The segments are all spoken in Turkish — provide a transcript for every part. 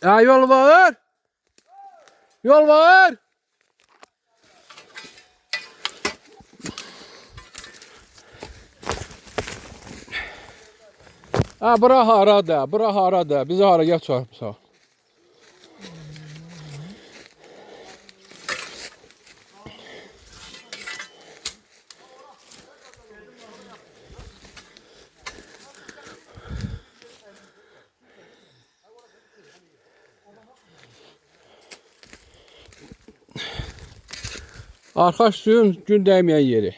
Ya yol var. Yol var. Ha bura harada, bura harada. Bizi hara gəl çarpsa. Arxaş suyun gün dəyməyən yeri.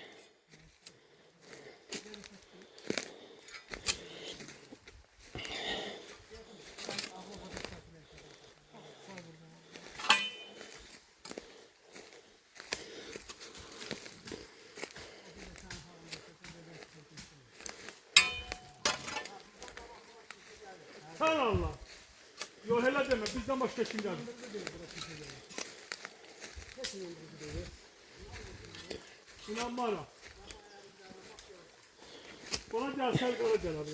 Sen Allah. Yok hele deme bizden başka kim geldi? İnan bana. Bana gelsel bana gel abi.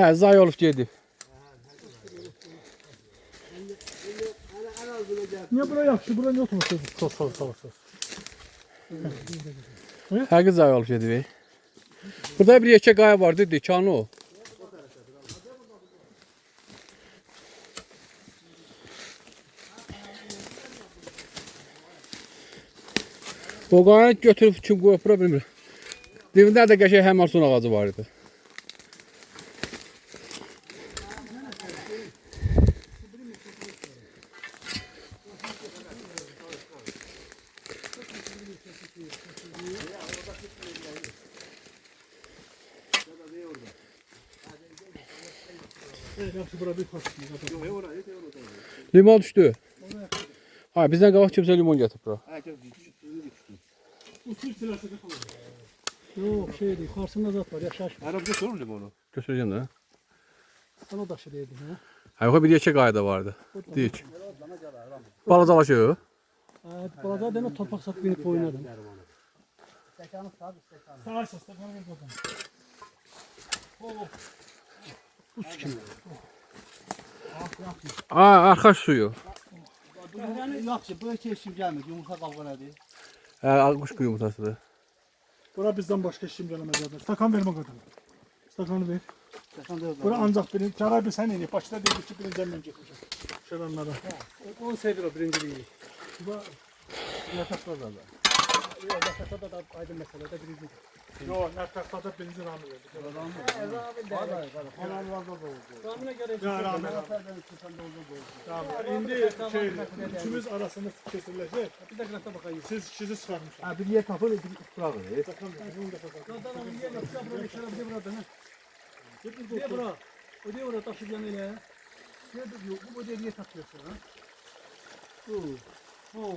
Hə, zay olub gedib. Niye buraya yapıştı? Buraya niye oturmuşsunuz? Sağ. Həqiqi zay olub gedib. Burada bir yekə qaya vardı, dikanı o. O qayanı götürüb kim qoyub bura bilmirəm. Dibində də qəşəng həmarson ağacı var idi. Yapışı buraya bir parça. Limon düşdü. Ha, bizdən qabaq kimsə limon gətirib bura. Usul silahı da kalır. Yok şey değil, karşısında zat var, yaşaş var. Arabada sorun limonu. Götürəcəm də. Sana da şey dedim ha. Ha, yox, bir yekə qaya da vardı. Deyik. Balacalaşıyor. Burada dene torpak sat binip oynadım. Sağ sesle bana gel bakalım. Bu sikim. Aa, arxaş suyu. Yaxşı, bu keçim gəlmir, yumurta qalqana deyil. Hə, quş yumurtasıdır. Bura bizden başka işim gelemez abi. Stakan verme kadın. Stakanı ver. Səsən də Bura ancak benim karar bir sen inip. Başta dedi ki birinci ben gitmişim. Şölenlere. Onu sevdir o birinciliği. bu yataklar da. Yaşaşa da aydın meselede birinci. Yo, Nertak'ta birinci namı verdi. Ramine göre Ya rağmen. Şimdi şey, üçümüz arasında kesilecek. bir de grafta bakayım. Siz sizi çıkarmışsınız. Ha, bir yer tapır, bir bırakır. Zaten onu bir yapsa buraya şarap diye burada ne? Diye bura. O diye bura taşı yanıyla. Diye bu diye takıyorsun ha. Bu.